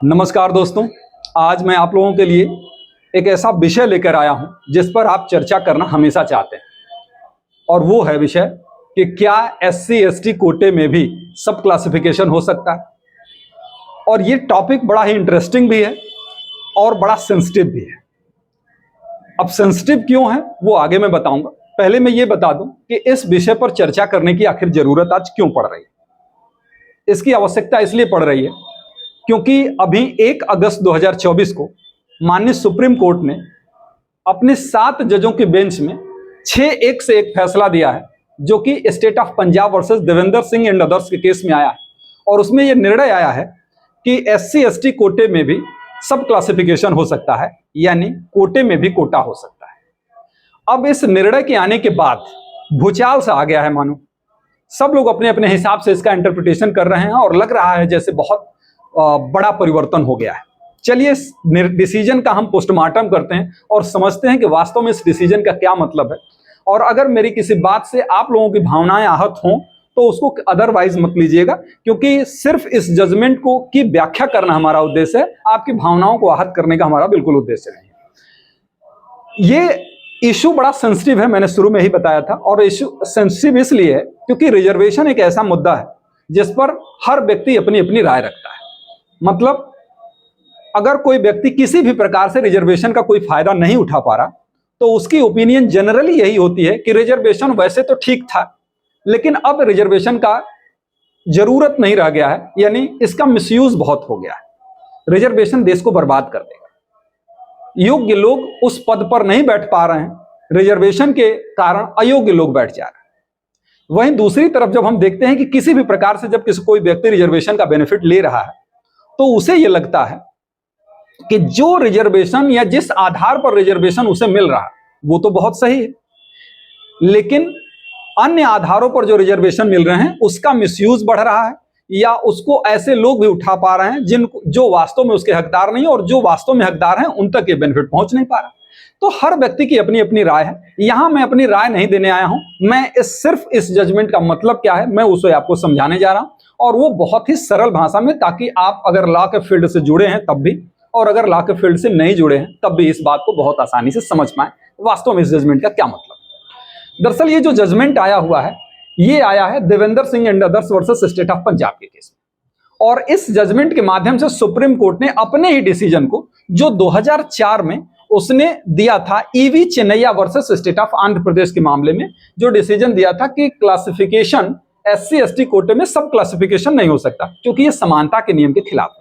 नमस्कार दोस्तों, आज मैं आप लोगों के लिए एक ऐसा विषय लेकर आया हूं जिस पर आप चर्चा करना हमेशा चाहते हैं। और वो है विषय कि क्या एससी एसटी कोटे में भी सब क्लासिफिकेशन हो सकता है। और ये टॉपिक बड़ा ही इंटरेस्टिंग भी है और बड़ा सेंसिटिव भी है। अब सेंसिटिव क्यों है वो आगे मैं बताऊंगा। पहले मैं ये बता दूं कि इस विषय पर चर्चा करने की आखिर जरूरत आज क्यों पड़ रही है। इसकी आवश्यकता इसलिए पड़ रही है क्योंकि अभी 1 अगस्त 2024 को माननीय सुप्रीम कोर्ट ने अपने 7 जजों के बेंच में 6-1 से एक फैसला दिया है, जो कि state of Punjab versus Devendra Singh and others के केस में आया है। और उसमें यह निर्णय आया है कि एससी एसटी कोटे में भी सब क्लासिफिकेशन हो सकता है, यानी कोटे में भी कोटा हो सकता है। अब इस निर्णय के आने के बाद भूचाल सा आ गया है, मानो सब लोग अपने अपने हिसाब से इसका इंटरप्रिटेशन कर रहे हैं और लग रहा है जैसे बहुत बड़ा परिवर्तन हो गया है। चलिए इस डिसीजन का हम पोस्टमार्टम करते हैं और समझते हैं कि वास्तव में इस डिसीजन का क्या मतलब है। और अगर मेरी किसी बात से आप लोगों की भावनाएं आहत हों तो उसको अदरवाइज मत लीजिएगा, क्योंकि सिर्फ इस जजमेंट को की व्याख्या करना हमारा उद्देश्य है, आपकी भावनाओं को आहत करने का हमारा बिल्कुल उद्देश्य नहीं है। ये इशू बड़ा सेंसिटिव है, मैंने शुरू में ही बताया था। और इशू सेंसिटिव इसलिए है क्योंकि रिजर्वेशन एक ऐसा मुद्दा है जिस पर हर व्यक्ति अपनी अपनी राय रखता है। मतलब अगर कोई व्यक्ति किसी भी प्रकार से रिजर्वेशन का कोई फायदा नहीं उठा पा रहा तो उसकी ओपिनियन जनरली यही होती है कि रिजर्वेशन वैसे तो ठीक था, लेकिन अब रिजर्वेशन का जरूरत नहीं रह गया है, यानी इसका मिसयूज बहुत हो गया है। रिजर्वेशन देश को बर्बाद कर देगा। योग्य लोग उस पद पर नहीं बैठ पा रहे हैं, रिजर्वेशन के कारण अयोग्य लोग बैठ जा रहे हैं। वहीं दूसरी तरफ जब हम देखते हैं कि किसी भी प्रकार से जब कोई व्यक्ति रिजर्वेशन का बेनिफिट ले रहा है तो उसे यह लगता है कि जो रिजर्वेशन या जिस आधार पर रिजर्वेशन उसे मिल रहा है वो तो बहुत सही है, लेकिन अन्य आधारों पर जो रिजर्वेशन मिल रहे हैं उसका मिसयूज बढ़ रहा है, या उसको ऐसे लोग भी उठा पा रहे हैं जो वास्तव में उसके हकदार नहीं, और जो वास्तव में हकदार हैं उन तक ये बेनिफिट पहुंच नहीं पा रहा। तो हर व्यक्ति की अपनी अपनी राय है। यहां मैं अपनी राय नहीं देने आया हूं, मैं सिर्फ इस जजमेंट का मतलब क्या है मैं उसे आपको समझाने जा रहा हूं, और वो बहुत ही सरल भाषा में, ताकि आप अगर लॉ के फील्ड से जुड़े हैं तब भी, और अगर लॉ के फील्ड से नहीं जुड़े हैं तब भी इस बात को बहुत आसानी से समझ पाए वास्तव में इस जजमेंट का क्या मतलब है। दरअसल ये जो जजमेंट आया हुआ है ये आया है Devendra Singh and others versus state of Punjab के केस में। और इस जजमेंट के माध्यम से सुप्रीम कोर्ट ने अपने ही डिसीजन को, जो 2004 में उसने दिया था E V Chinnaiah versus state of Andhra Pradesh के मामले में, जो डिसीजन दिया था कि क्लासिफिकेशन एससी एसटी कोटे में सब क्लासिफिकेशन नहीं हो सकता, क्योंकि ये समानता के नियम के खिलाफ है।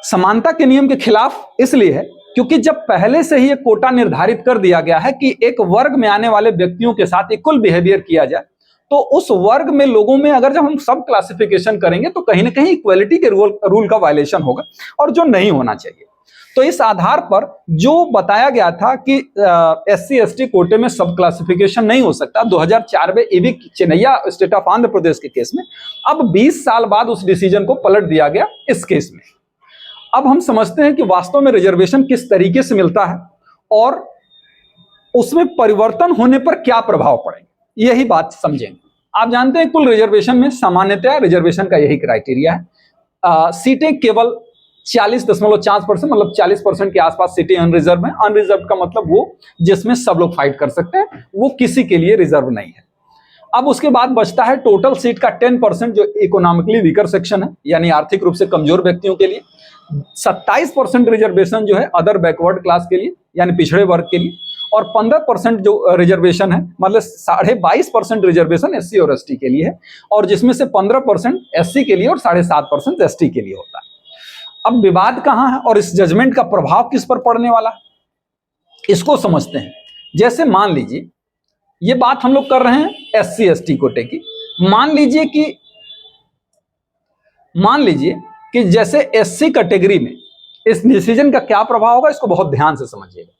समानता के नियम के खिलाफ इसलिए है क्योंकि जब पहले से ही एक कोटा निर्धारित कर दिया गया है कि एक वर्ग में आने वाले व्यक्तियों के साथ इक्वल बिहेवियर किया जाए, तो उस वर्ग में लोगों में अगर जब हम सब क्लासिफिकेशन करेंगे तो कहीं ना कहीं इक्वलिटी के रूल का वायलेशन होगा, और जो नहीं होना चाहिए। तो इस आधार पर जो बताया गया था कि एससी एसटी कोटे में सब क्लासिफिकेशन नहीं हो सकता 2004 में E V Chinnaiah state of Andhra Pradesh के केस में, अब 20 साल बाद उस डिसीजन को पलट दिया गया इस केस में। अब हम समझते हैं कि वास्तव में रिजर्वेशन किस तरीके से मिलता है और उसमें परिवर्तन होने पर क्या प्रभाव पड़ेगा, यही बात समझेंगे। आप जानते हैं कुल रिजर्वेशन में सामान्यतः रिजर्वेशन का यही क्राइटेरिया है। सीटें केवल 40.4%, मतलब 40% के आसपास सीटें अनरिजर्व हैं। अनरिजर्व का मतलब वो जिसमें सब लोग फाइट कर सकते हैं, वो किसी के लिए रिजर्व नहीं है। अब उसके बाद बचता है टोटल सीट का 10%, जो इकोनॉमिकली वीकर सेक्शन है, यानी आर्थिक रूप से कमजोर व्यक्तियों के लिए। 27% रिजर्वेशन जो है अदर बैकवर्ड क्लास के लिए, यानी पिछड़े वर्ग के लिए। और 15% जो रिजर्वेशन है, मतलब 22.5% रिजर्वेशन एससी और एसटी के लिए है, और जिसमें से 15% एससी के लिए और 7.5% एसटी के लिए होता है। अब विवाद कहां है और इस जजमेंट का प्रभाव किस पर पड़ने वाला है, इसको समझते हैं। जैसे मान लीजिए ये बात हम लोग कर रहे हैं एससी एसटी कोटे की। मान लीजिए कि जैसे एससी कैटेगरी में इस डिसीजन का क्या प्रभाव होगा, इसको बहुत ध्यान से समझिएगा।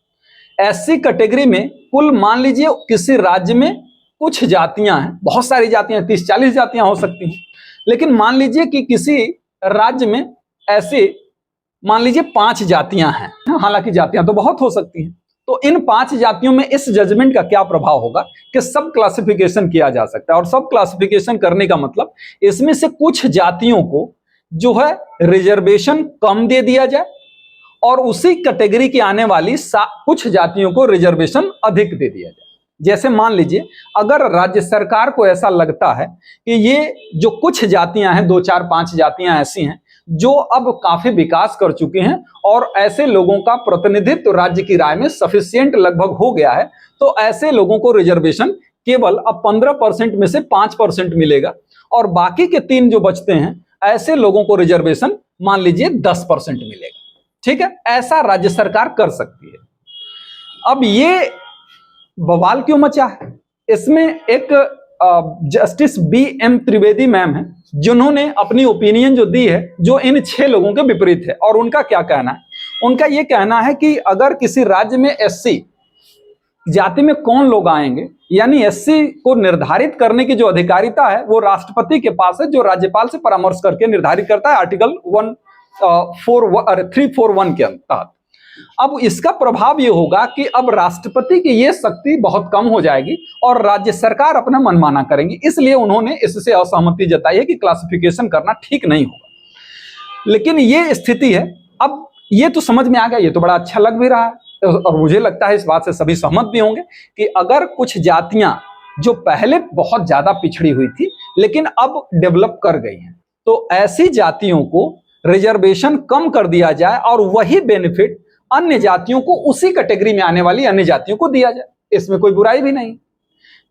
एससी कैटेगरी में कुल मान लीजिए किसी राज्य में कुछ जातियां हैं, बहुत सारी जातियां, 30-40 जातियां हो सकती हैं, लेकिन मान लीजिए कि किसी राज्य में ऐसे मान लीजिए 5 जातियां हैं, हालांकि जातियां तो बहुत हो सकती हैं। तो इन 5 जातियों में इस जजमेंट का क्या प्रभाव होगा कि सब क्लासिफिकेशन किया जा सकता है। और सब क्लासिफिकेशन करने का मतलब इसमें से कुछ जातियों को जो है रिजर्वेशन कम दे दिया जाए और उसी कैटेगरी की आने वाली कुछ जातियों को रिजर्वेशन अधिक दे दिया जाए। जैसे मान लीजिए अगर राज्य सरकार को ऐसा लगता है कि ये जो कुछ जातियां हैं, 2 4 5 जातियां ऐसी हैं जो अब काफी विकास कर चुकी हैं और ऐसे लोगों का प्रतिनिधित्व राज्य की राय में सफिशिएंट लगभग हो गया है, तो ऐसे लोगों को रिजर्वेशन केवल अब 15% में से 5% मिलेगा और बाकी के 3 जो बचते हैं ऐसे लोगों को रिजर्वेशन मान लीजिए 10% मिलेगा। ठीक है, ऐसा राज्य सरकार कर सकती है। अब ये बवाल क्यों मचा है? इसमें एक जस्टिस BM त्रिवेदी मैम है जिन्होंने अपनी ओपिनियन जो दी है जो इन 6 लोगों के विपरीत है। और उनका क्या कहना है? उनका यह कहना है कि अगर किसी राज्य में SC जाति में कौन लोग आएंगे, यानी SC को निर्धारित करने की जो अधिकारिता है वो राष्ट्रपति के पास है, जो राज्यपाल से परामर्श करके निर्धारित करता है आर्टिकल 341 के तहत। अब इसका प्रभाव ये होगा कि अब राष्ट्रपति की ये शक्ति बहुत कम हो जाएगी और राज्य सरकार अपना मनमाना करेंगी। इसलिए उन्होंने इससे असहमति जताई है कि क्लासिफिकेशन करना ठीक नहीं होगा। लेकिन ये स्थिति है, अब ये तो समझ में आ गया, ये तो बड़ा अच्छा लग भी रहा है और मुझे लगता है इस बात से सभी सहमत भी होंगे कि अगर कुछ जातियां जो पहले बहुत ज्यादा पिछड़ी हुई थी लेकिन अब डेवलप कर गई हैं, तो ऐसी जातियों को रिजर्वेशन कम कर दिया जाए और वही बेनिफिट अन्य जातियों को, उसी कैटेगरी में आने वाली अन्य जातियों को दिया जाए, इसमें कोई बुराई भी नहीं।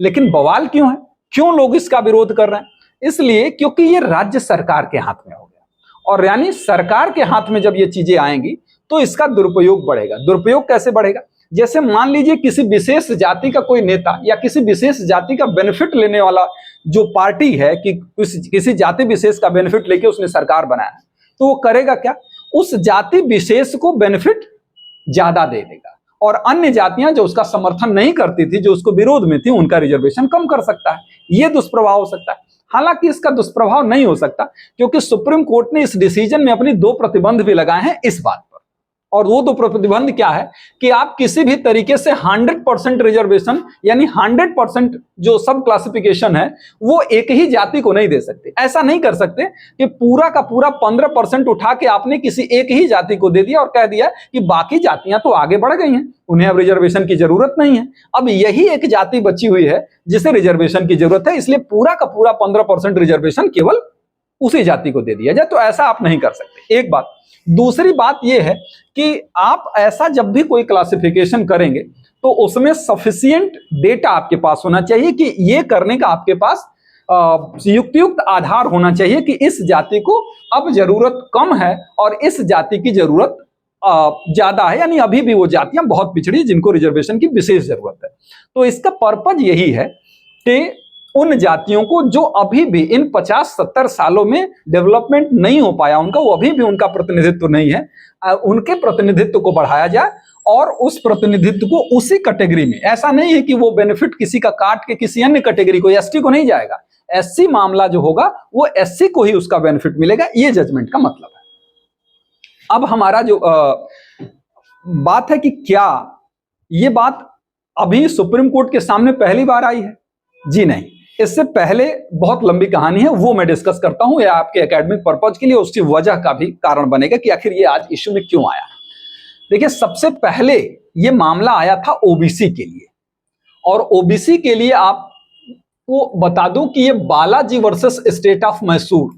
लेकिन बवाल क्यों है, क्यों लोग इसका विरोध कर रहे हैं? इसलिए क्योंकि ये राज्य सरकार के हाथ में हो गया और यानी सरकार के हाथ में जब ये चीजें आएंगी तो इसका दुरुपयोग बढ़ेगा। दुरुपयोग कैसे बढ़ेगा? जैसे मान लीजिए किसी विशेष जाति का कोई नेता या किसी विशेष जाति का बेनिफिट लेने वाला जो पार्टी है कि किसी जाति विशेष का बेनिफिट लेके उसने सरकार बनाया है, तो वो करेगा क्या? उस जाति विशेष को बेनिफिट ज्यादा दे देगा और अन्य जातियां जो उसका समर्थन नहीं करती थी, जो उसको विरोध में थी, उनका रिजर्वेशन कम कर सकता है। यह दुष्प्रभाव हो सकता है। हालांकि इसका दुष्प्रभाव नहीं हो सकता क्योंकि सुप्रीम कोर्ट ने इस डिसीजन में अपनी 2 प्रतिबंध भी लगाए हैं इस बात पर। और वो 2 प्रतिबंध क्या है कि आप किसी भी तरीके से 100% रिजर्वेशन यानी 100% जो सब क्लासिफिकेशन है वो एक ही जाति को नहीं दे सकते। ऐसा नहीं कर सकते कि पूरा का पूरा 15% उठा के आपने किसी एक ही जाति को दे दिया और कह दिया कि बाकी जातियां तो आगे बढ़ गई हैं, उन्हें अब रिजर्वेशन की जरूरत नहीं है। अब यही एक जाति बची हुई है जिसे रिजर्वेशन की जरूरत है, इसलिए पूरा का पूरा 15% रिजर्वेशन केवल उसी जाति को दे दिया जाए। तो ऐसा आप नहीं कर सकते, एक बात। दूसरी बात यह है कि आप ऐसा जब भी कोई क्लासिफिकेशन करेंगे तो उसमें सफिशिएंट डेटा आपके पास होना चाहिए कि ये करने का आपके पास युक्त आधार होना चाहिए कि इस जाति को अब जरूरत कम है और इस जाति की जरूरत ज्यादा है, यानी अभी भी वो जातियां बहुत पिछड़ी जिनको रिजर्वेशन की विशेष जरूरत है। तो इसका पर्पज यही है कि उन जातियों को जो अभी भी इन 50-70 सालों में डेवलपमेंट नहीं हो पाया, उनका वो अभी भी उनका प्रतिनिधित्व नहीं है, उनके प्रतिनिधित्व को बढ़ाया जाए और उस प्रतिनिधित्व को उसी कैटेगरी में, ऐसा नहीं है कि वो बेनिफिट किसी का काट के किसी अन्य कैटेगरी को, एसटी को नहीं जाएगा, एससी मामला जो होगा वो एससी को ही उसका बेनिफिट मिलेगा। ये जजमेंट का मतलब है। अब हमारा जो बात है कि क्या ये बात अभी सुप्रीम कोर्ट के सामने पहली बार आई है? जी नहीं, इससे पहले बहुत लंबी कहानी है, वो मैं डिस्कस करता हूं या आपके एकेडमिक पर्पज के लिए उसकी वजह का भी कारण बनेगा कि आखिर ये आज इश्यू में क्यों आया। देखिए, सबसे पहले ये मामला आया था ओबीसी के लिए, और ओबीसी के लिए आपको बता दूं कि ये Balaji versus state of Mysore,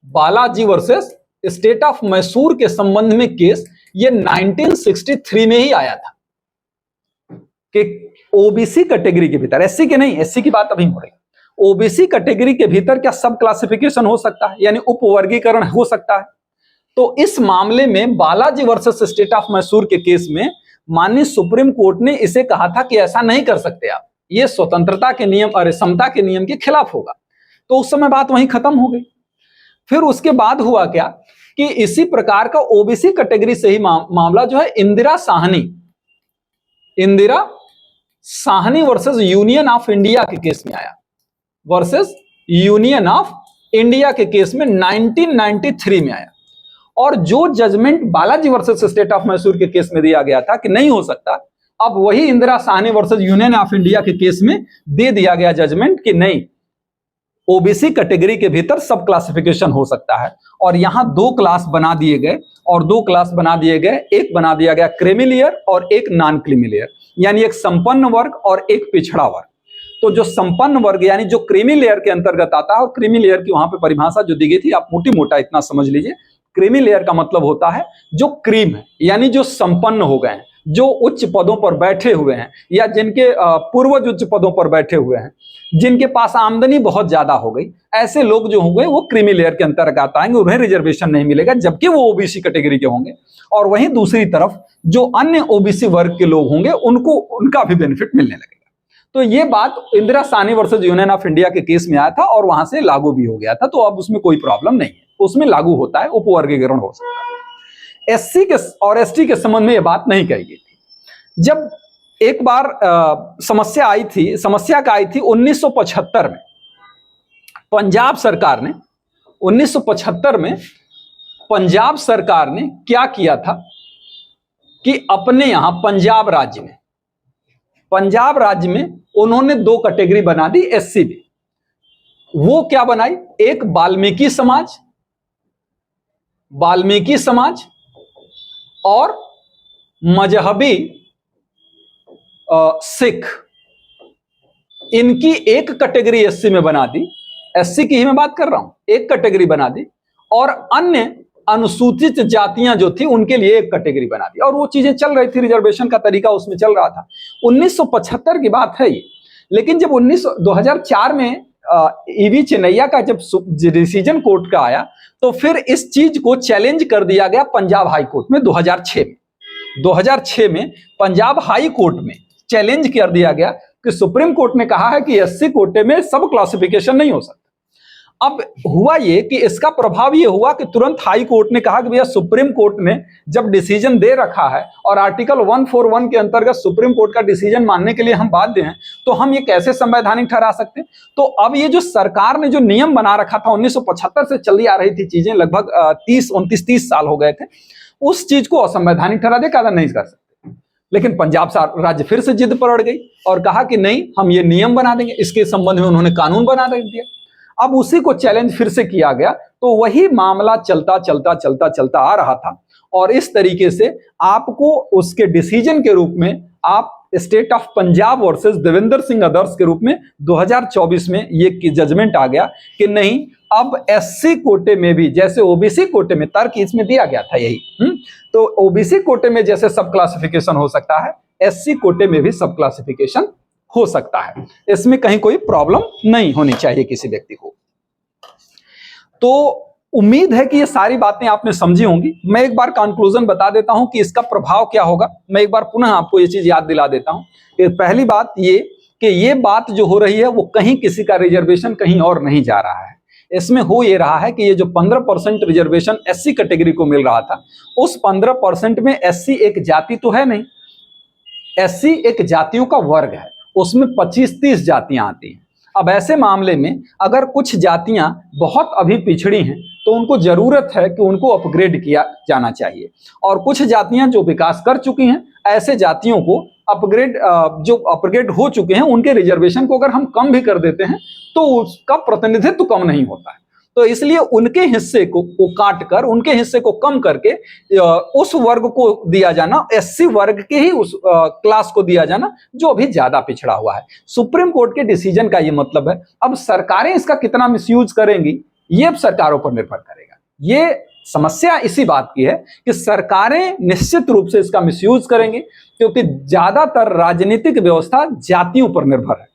Balaji versus state of Mysore के संबंध में केस ये 1963 में ही आया था कि ओबीसी कैटेगरी के भीतर, एससी के नहीं, एससी की बात अभी हो रही, ओबीसी कैटेगरी के भीतर क्या सब क्लासिफिकेशन हो सकता है, यानी उपवर्गीकरण हो सकता है। तो इस मामले में Balaji versus state of Mysore के केस में माननीय सुप्रीम कोर्ट ने इसे कहा था कि ऐसा नहीं कर सकते आप, ये स्वतंत्रता के नियम और समता के नियम के खिलाफ होगा। तो उस समय बात वहीं खत्म हो गई। फिर उसके बाद हुआ क्या कि इसी प्रकार का ओबीसी कैटेगरी से ही मामला जो है Indira Sawhney versus union of India के केस में आया, वर्सेस यूनियन ऑफ इंडिया के केस में 1993 में आया। और जो judgement Balaji versus state of Mysore के केस में दिया गया था कि नहीं हो सकता, अब वही Indira Sawhney versus union of India के केस में दे दिया गया जजमेंट कि नहीं, ओबीसी कैटेगरी के भीतर सब क्लासिफिकेशन हो सकता है। और यहां 2 क्लास बना दिए गए, और 2 क्लास बना दिए गए, एक बना दिया गया क्रीमी लेयर और एक नॉन क्रीमी लेयर, यानी एक संपन्न वर्ग और एक पिछड़ा वर्ग। तो जो संपन्न वर्ग यानी जो क्रीमी लेयर के अंतर्गत आता है, और क्रीमी लेयर की वहां पे परिभाषा जो दी गई थी आप मोटी मोटा इतना समझ लीजिए, क्रीमी लेयर का मतलब होता है जो क्रीम है, यानी जो संपन्न हो गए हैं, जो उच्च पदों पर बैठे हुए हैं, या जिनके पूर्वज उच्च पदों पर बैठे हुए हैं, जिनके पास आमदनी बहुत ज्यादा हो गई, ऐसे लोग जो होंगे वो क्रीमी लेयर के अंतर्गत आएंगे, उन्हें रिजर्वेशन नहीं मिलेगा, जबकि वो ओबीसी कैटेगरी के होंगे। और वहीं दूसरी तरफ जो अन्य ओबीसी वर्ग के लोग होंगे उनको उनका भी बेनिफिट मिलने लगेगा। तो ये बात Indira Sawhney versus union of India के केस में आया था और वहां से लागू भी हो गया था, तो अब उसमें कोई प्रॉब्लम नहीं है, उसमें लागू होता है, उपवर्गीकरण हो सकता है। एससी के और एसटी के संबंध में यह बात नहीं कही गई थी। जब एक बार समस्या आई थी 1975 में, पंजाब सरकार ने 1975 में पंजाब सरकार ने क्या किया था कि अपने यहां पंजाब राज्य में उन्होंने 2 कैटेगरी बना दी एससी में। वो क्या बनाई? एक वाल्मीकि समाज और मजहबी सिख, इनकी एक कैटेगरी एससी में बना दी। एससी की ही मैं बात कर रहा हूं, एक कैटेगरी बना दी, और अन्य अनुसूचित जातियां जो थी उनके लिए एक कैटेगरी बना दी, और वो चीजें चल रही थी, रिजर्वेशन का तरीका उसमें चल रहा था। 1975 की बात है ये। लेकिन जब 2004 में ईवी चिन्नैया का जब डिसीजन कोर्ट का आया, तो फिर इस चीज को चैलेंज कर दिया गया पंजाब हाई कोर्ट में 2006 में पंजाब हाई कोर्ट में चैलेंज कर दिया गया कि सुप्रीम कोर्ट ने कहा है कि एससी कोटे में सब क्लासिफिकेशन नहीं हो सकता। अब हुआ ये कि इसका प्रभाव ये हुआ कि तुरंत हाई कोर्ट ने कहा कि भैया सुप्रीम कोर्ट ने जब डिसीजन दे रखा है और आर्टिकल 141 के अंतर्गत सुप्रीम कोर्ट का डिसीजन मानने के लिए हम बाध्य हैं, तो हम ये कैसे संवैधानिक ठहरा सकते हैं। तो अब ये जो सरकार ने जो नियम बना रखा था, 1975 से चली आ रही थी चीजें, लगभग 30 साल हो गए थे, उस चीज को असंवैधानिक ठहरा दे, कहा नहीं कर सकते। लेकिन पंजाब राज्य फिर से जिद पर अड़ गई और कहा कि नहीं, हम ये नियम बना देंगे। इसके संबंध में उन्होंने कानून बना दिया। अब उसी को चैलेंज फिर से किया गया, तो वही मामला चलता आ रहा था, और इस तरीके से आपको उसके डिसीजन के रूप में आप state of Punjab versus Devendra Singh others के रूप में 2024 में ये जजमेंट आ गया कि नहीं, अब एससी कोटे में भी जैसे ओबीसी कोटे में, तर्क इसमें दिया गया था यही, तो ओबीसी कोटे में जैसे सब क्लासिफिकेशन हो सकता है, एससी कोटे में भी सब क्लासिफिकेशन हो सकता है। इसमें कहीं कोई प्रॉब्लम नहीं होनी चाहिए किसी व्यक्ति को। तो उम्मीद है कि ये सारी बातें आपने समझी होंगी। मैं एक बार कंक्लूजन बता देता हूं कि इसका प्रभाव क्या होगा। मैं एक बार पुनः आपको ये चीज याद दिला देता हूं कि पहली बात ये कि ये बात जो हो रही है वो कहीं किसी का रिजर्वेशन कहीं और नहीं जा रहा है। इसमें हो ये रहा है कि ये जो 15% रिजर्वेशन एससी कैटेगरी को मिल रहा था, उस 15% में एससी एक जाति तो है नहीं, एससी एक जातियों का वर्ग है, उसमें 25-30 जातियां आती हैं। अब ऐसे मामले में अगर कुछ जातियां बहुत अभी पिछड़ी हैं तो उनको जरूरत है कि उनको अपग्रेड किया जाना चाहिए, और कुछ जातियां जो विकास कर चुकी हैं, ऐसे जातियों को अपग्रेड, जो अपग्रेड हो चुके हैं, उनके रिजर्वेशन को अगर हम कम भी कर देते हैं तो उसका प्रतिनिधित्व कम नहीं होता है। तो इसलिए उनके हिस्से को काट कर, उनके हिस्से को कम करके उस वर्ग को दिया जाना, एससी वर्ग के ही उस क्लास को दिया जाना जो अभी ज्यादा पिछड़ा हुआ है। सुप्रीम कोर्ट के डिसीजन का ये मतलब है। अब सरकारें इसका कितना मिसयूज करेंगी ये अब सरकारों पर निर्भर करेगा। ये समस्या इसी बात की है कि सरकारें निश्चित रूप से इसका मिसयूज करेंगी, क्योंकि ज्यादातर राजनीतिक व्यवस्था जातियों पर निर्भर है।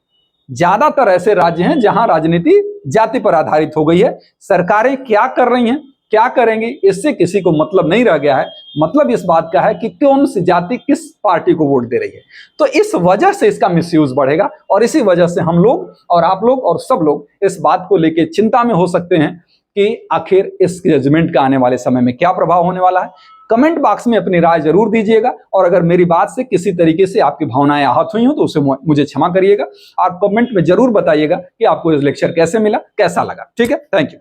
ज्यादातर ऐसे राज्य हैं जहां राजनीति जाति पर आधारित हो गई है। सरकारें क्या कर रही हैं, क्या करेंगी, इससे किसी को मतलब नहीं रह गया है। मतलब इस बात का है कि कौन सी जाति किस पार्टी को वोट दे रही है। तो इस वजह से इसका मिसयूज बढ़ेगा, और इसी वजह से हम लोग और आप लोग और सब लोग इस बात को लेकर चिंता में हो सकते हैं कि आखिर इस जजमेंट का आने वाले समय में क्या प्रभाव होने वाला है। कमेंट बॉक्स में अपनी राय जरूर दीजिएगा, और अगर मेरी बात से किसी तरीके से आपकी भावनाएं आहत हुई हो तो उसे मुझे क्षमा करिएगा। आप कमेंट में जरूर बताइएगा कि आपको इस लेक्चर कैसे मिला, कैसा लगा। ठीक है, थैंक यू।